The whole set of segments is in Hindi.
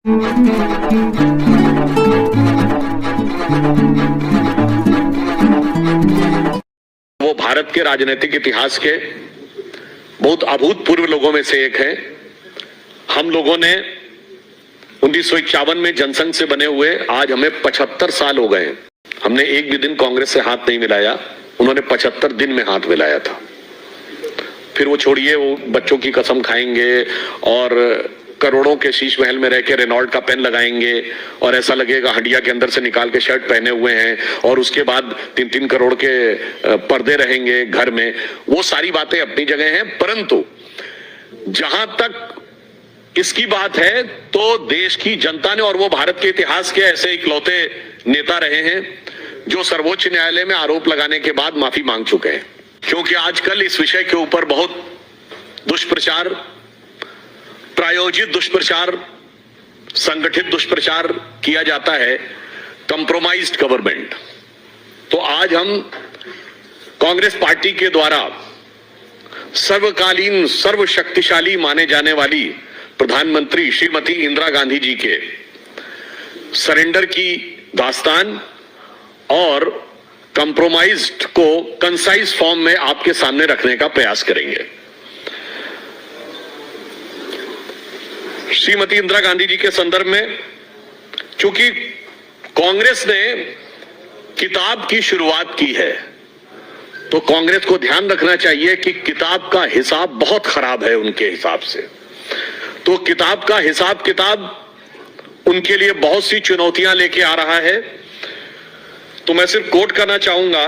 वो भारत के राजनीतिक इतिहास के बहुत अभूतपूर्व लोगों में से एक है। हम लोगों ने 1951 में जनसंघ से बने हुए आज हमें 75 साल हो गए। हमने एक भी दिन कांग्रेस से हाथ नहीं मिलाया, उन्होंने 75 दिन में हाथ मिलाया था। फिर वो छोड़िए, वो बच्चों की कसम खाएंगे और करोड़ों के शीश महल में रह के रेनॉल्ट का पेन लगाएंगे और ऐसा लगेगा हंडिया के अंदर से निकाल के शर्ट पहने हुए हैं, और उसके बाद 3-3 करोड़ के पर्दे रहेंगे घर में। वो सारी बातें अपनी जगह हैं, परंतु जहां तक इसकी बात है तो देश की जनता ने, और वो भारत के इतिहास के ऐसे इकलौते नेता रहे हैं जो सर्वोच्च न्यायालय में आरोप लगाने के बाद माफी मांग चुके हैं। क्योंकि आजकल इस विषय के ऊपर बहुत दुष्प्रचार, प्रायोजित दुष्प्रचार, संगठित दुष्प्रचार किया जाता है, कंप्रोमाइज्ड गवर्नमेंट। तो आज हम कांग्रेस पार्टी के द्वारा सर्वकालीन सर्वशक्तिशाली माने जाने वाली प्रधानमंत्री श्रीमती इंदिरा गांधी जी के सरेंडर की दास्तान और कंप्रोमाइज्ड को कंसाइज फॉर्म में आपके सामने रखने का प्रयास करेंगे। श्रीमती इंदिरा गांधी जी के संदर्भ में, चूंकि कांग्रेस ने किताब की शुरुआत की है, तो कांग्रेस को ध्यान रखना चाहिए कि किताब का हिसाब बहुत खराब है उनके हिसाब से। तो किताब का हिसाब किताब उनके लिए बहुत सी चुनौतियां लेके आ रहा है। तो मैं सिर्फ कोट करना चाहूंगा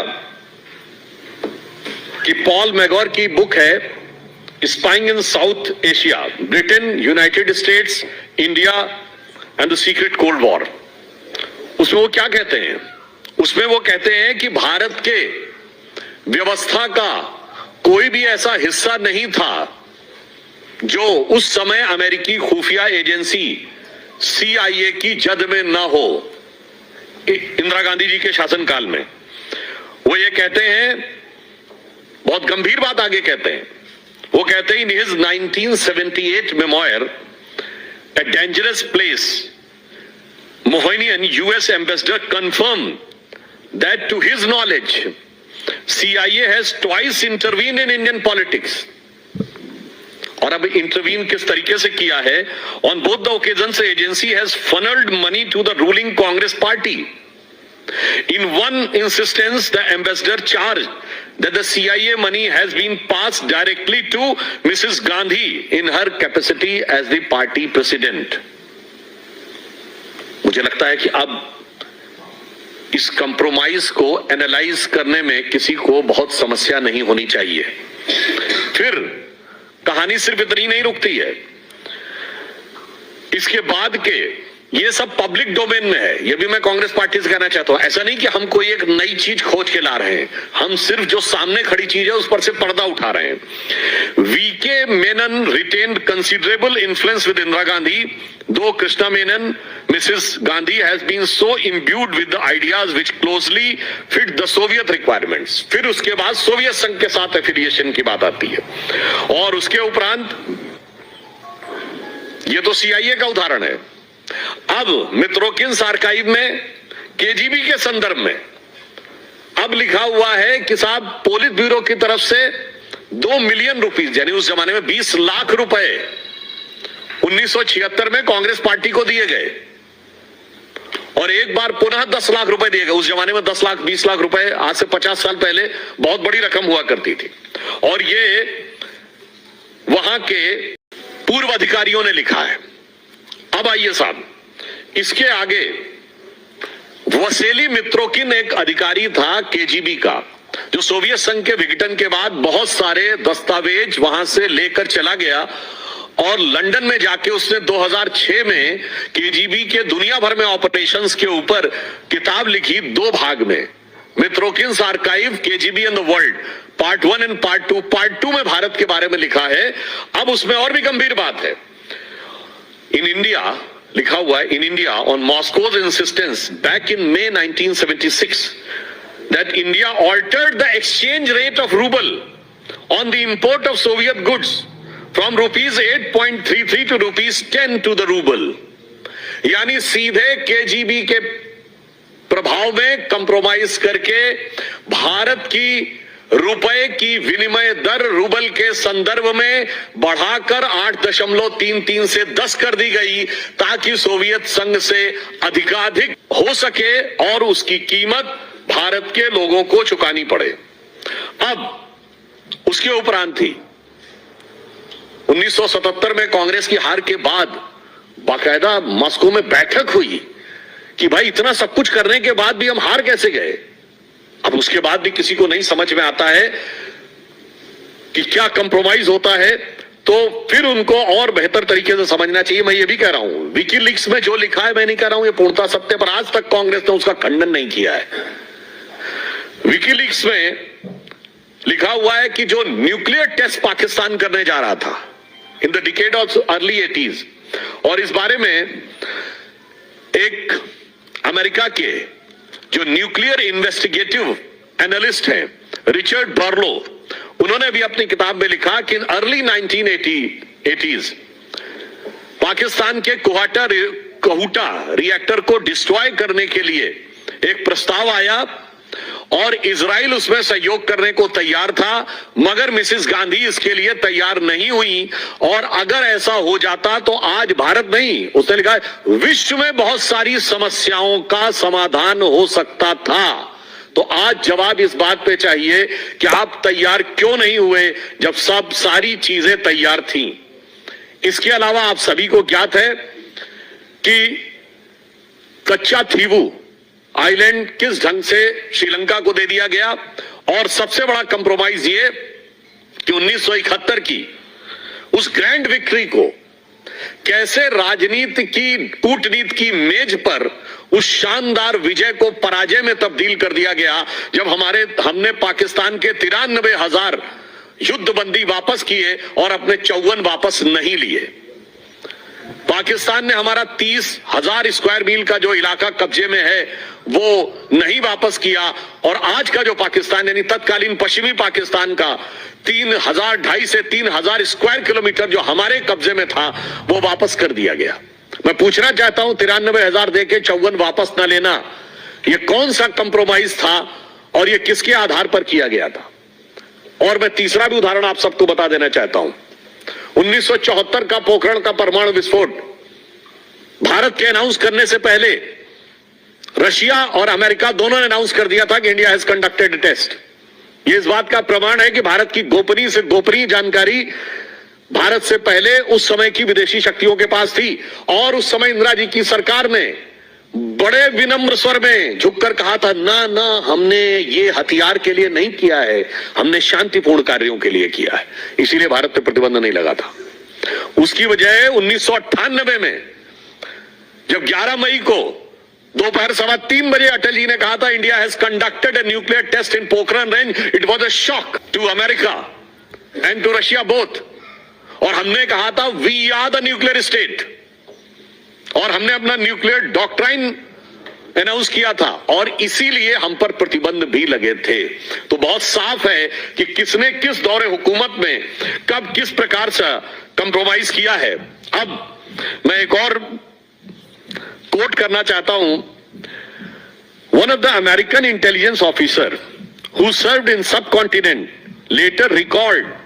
कि पॉल मैगोर की बुक है spying in south Asia, Britain, United states, India and the secret cold war. उसमें वो क्या कहते हैं? उसमें वो कहते हैं कि भारत के व्यवस्था का कोई भी ऐसा हिस्सा नहीं था जो उस समय अमेरिकी खुफिया एजेंसी CIA की जद में ना हो। इंदिरा गांधी जी के शासनकाल में वो ये कहते हैं, बहुत गंभीर बात आगे कहते हैं। वो कहते हैं in his 1978 memoir a dangerous place, Moynihan US ambassador confirm that to his knowledge CIA has twice intervene in Indian politics. और अब इंटरवीन किस तरीके से किया है? On both the occasions agency has funnelled money to the ruling Congress party. In one instance, the ambassador charged that the CIA money has been passed directly to Mrs. Gandhi in her capacity as the party president. मुझे लगता है कि अब इस कंप्रोमाइज को एनालाइज करने में किसी को बहुत समस्या नहीं होनी चाहिए। फिर कहानी सिर्फ इतनी नहीं रुकती है, इसके बाद के ये सब पब्लिक डोमेन में है। ये भी मैं कांग्रेस पार्टी से कहना चाहता हूं, ऐसा नहीं कि हम कोई एक नई चीज खोज के ला रहे हैं, हम सिर्फ जो सामने खड़ी चीज है उस पर से पर्दा उठा रहे हैं। VK Menon retained considerable influence with Indira Gandhi, though Krishna Menon Mrs Gandhi has been so imbued with the ideas which closely fit the Soviet requirements. फिर उसके बाद सोवियत संघ के साथ एफिलिएशन की बात आती है, और उसके उपरांत ये तो CIA का उदाहरण है। अब मित्रोकिन्स आर्काइव में KGB के संदर्भ में अब लिखा हुआ है कि साहब पोलित ब्यूरो की तरफ से 2 मिलियन रुपीस, यानी उस जमाने में 20 लाख रुपए 1976 में कांग्रेस पार्टी को दिए गए, और एक बार पुनः 10 लाख रुपए दिए गए। उस जमाने में 10 लाख 20 लाख रुपए आज से 50 साल पहले बहुत बड़ी रकम हुआ करती थी। और ये वहां के पूर्व अधिकारियों ने लिखा है। अब आइए साहब, इसके आगे वसेली मित्रोकिन एक अधिकारी था KGB का, जो सोवियत संघ के विघटन के बाद बहुत सारे दस्तावेज वहां से लेकर चला गया, और लंदन में जाके उसने 2006 में KGB के दुनिया भर में ऑपरेशंस के ऊपर किताब लिखी 2 भाग में, Mitrokhin's archive KGB and the world, part 1 and part 2। Part 2 में भारत के बारे में लिखा है। अब उसमें और भी गंभीर बात है। इन इंडिया लिखा हुआ है, in India on Moscow's insistence back in May 1976 that India altered the exchange rate of rouble on the import of Soviet goods from ₹8.33 to ₹10 to the ruble. यानी सीधे केजीबी के प्रभाव में कंप्रोमाइज करके भारत की रुपए की विनिमय दर रूबल के संदर्भ में बढ़ाकर 8.33 से 10 कर दी गई, ताकि सोवियत संघ से अधिकाधिक हो सके और उसकी कीमत भारत के लोगों को चुकानी पड़े। अब उसके उपरांत ही 1977 में कांग्रेस की हार के बाद बाकायदा मॉस्को में बैठक हुई कि भाई इतना सब कुछ करने के बाद भी हम हार कैसे गए। अब उसके बाद भी किसी को नहीं समझ में आता है कि क्या कंप्रोमाइज होता है, तो फिर उनको और बेहतर तरीके से समझना चाहिए। मैं ये भी कह रहा हूं, विकीलीक्स में जो लिखा है मैं नहीं कह रहा हूं ये पूर्णतः सत्य, पर आज तक कांग्रेस ने उसका खंडन नहीं किया है। विकीलीक्स में लिखा हुआ है कि जो न्यूक्लियर टेस्ट पाकिस्तान करने जा रहा था in the decade of early 80s, और इस बारे में एक अमेरिका के जो न्यूक्लियर इन्वेस्टिगेटिव एनालिस्ट हैं रिचर्ड बर्लो, उन्होंने भी अपनी किताब में लिखा कि अर्ली 1980s पाकिस्तान के कहूटा रिएक्टर को डिस्ट्रॉय करने के लिए एक प्रस्ताव आया और इजराइल उसमें सहयोग करने को तैयार था, मगर मिसेस गांधी इसके लिए तैयार नहीं हुई। और अगर ऐसा हो जाता तो आज भारत नहीं, उसने लिखा है विश्व में बहुत सारी समस्याओं का समाधान हो सकता था। तो आज जवाब इस बात पे चाहिए कि आप तैयार क्यों नहीं हुए जब सब सारी चीजें तैयार थी। इसके अलावा आप सभी को ज्ञात है कि कच्चा थीवू आइलैंड किस ढंग से श्रीलंका को दे दिया गया, और सबसे बड़ा कंप्रोमाइज ये कि 1971 की उस ग्रैंड विक्ट्री को कैसे राजनीति की कूटनीति की मेज पर उस शानदार विजय को पराजय में तब्दील कर दिया गया, जब हमने पाकिस्तान के 93,000 युद्धबंदी वापस किए और अपने 54 वापस नहीं लिए। पाकिस्तान ने हमारा 30,000 स्क्वायर मील का जो इलाका कब्जे में है वो नहीं वापस किया, और आज का जो पाकिस्तान यानी तत्कालीन पश्चिमी पाकिस्तान का 2,500 से 3,000 स्क्वायर किलोमीटर जो हमारे कब्जे में था वो वापस कर दिया गया। मैं पूछना चाहता हूं 93,000 देके 54 वापस ना लेना, ये कौन सा कंप्रोमाइज था और ये किसके आधार पर किया गया था। और मैं तीसरा भी उदाहरण आप सबको बता देना चाहता हूं, 1974 का पोखरण का परमाणु विस्फोट भारत के अनाउंस करने से पहले रशिया और अमेरिका दोनों ने अनाउंस कर दिया था कि इंडिया हैज कंडक्टेड टेस्ट। यह इस बात का प्रमाण है कि भारत की गोपनीय से गोपनीय जानकारी भारत से पहले उस समय की विदेशी शक्तियों के पास थी, और उस समय इंदिरा जी की सरकार ने बड़े विनम्र स्वर में झुककर कहा था ना ना, हमने ये हथियार के लिए नहीं किया है, हमने शांतिपूर्ण कार्यों के लिए किया है, इसीलिए भारत पे प्रतिबंध नहीं लगा था। उसकी वजह 1998 में जब 11 मई को दोपहर 3:15 बजे अटल जी ने कहा था India has conducted a nuclear test in Pokhran range, it was a shock to America and to Russia both. और हमने कहा था we are the nuclear state, और हमने अपना न्यूक्लियर डॉक्ट्राइन अनाउंस किया था, और इसीलिए हम पर प्रतिबंध भी लगे थे। तो बहुत साफ है कि किसने किस दौरे हुकूमत में कब किस प्रकार से कंप्रोमाइज किया है। अब मैं एक और कोट करना चाहता हूं, one of the American intelligence officer who served in subcontinent later record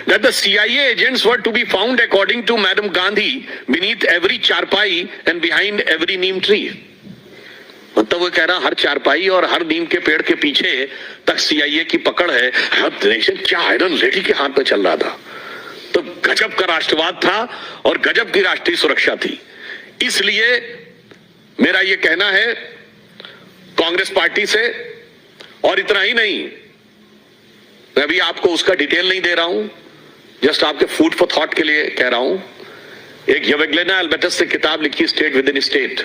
that the CIA agents were to be found according to Madam Gandhi beneath every charpai and behind every neem tree। मतलब वो कह रहा हर चारपाई और हर नीम के पेड़ के पीछे तक CIA की पकड़ है। क्या आयरन लेडी के हाथ में चल रहा था। तो गजब का राष्ट्रवाद था और गजब की राष्ट्रीय सुरक्षा थी। इसलिए मेरा यह कहना है कांग्रेस पार्टी से, और इतना ही नहीं, मैं अभी आपको उसका डिटेल नहीं दे रहा हूं, जस्ट आपके फूड फॉर थॉट के लिए कह रहा हूं। एक यवेग्लेना एल्बर्टस ने किताब लिखी स्टेट विद इन स्टेट।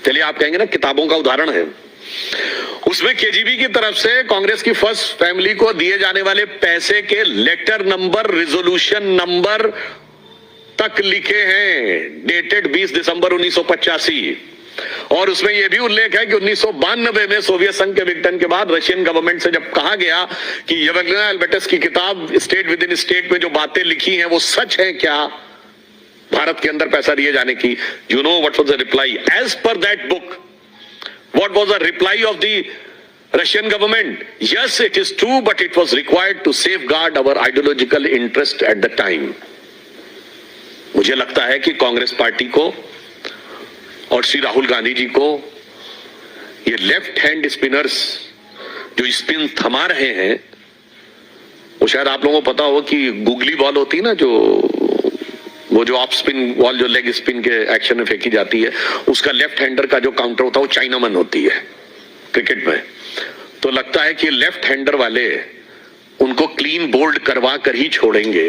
चलिए आप कहेंगे ना किताबों का उदाहरण है, उसमें केजीबी की तरफ से कांग्रेस की फर्स्ट फैमिली को दिए जाने वाले पैसे के लेटर नंबर, रिजोल्यूशन नंबर तक लिखे हैं, डेटेड 20 दिसंबर 1985। और उसमें यह भी उल्लेख है कि 1992 में सोवियत संघ के विघटन के बाद रशियन गवर्नमेंट से जब कहा गया कि यवेग्लेना एल्बर्टस की किताब स्टेट विद इन स्टेट में जो बातें लिखी हैं वो सच है क्या, भारत के अंदर पैसा दिए जाने की। You know what was the reply as per that book? What was the reply of the Russian government? Yes, it is true, but it was required to safeguard our ideological interest at the time. मुझे लगता है कि कांग्रेस पार्टी को और श्री राहुल गांधी जी को ये लेफ्ट हैंड स्पिनर्स जो स्पिन थमा रहे हैं, वो शायद आप लोगों को पता हो कि गुगली बॉल होती है ना, वो जो ऑफ स्पिन बॉल जो लेग स्पिन के एक्शन में फेंकी जाती है, उसका लेफ्ट हैंडर का जो काउंटर होता है वो चाइनामन होती है क्रिकेट में। तो लगता है कि लेफ्ट हैंडर वाले उनको क्लीन बोल्ड करवा कर ही छोड़ेंगे।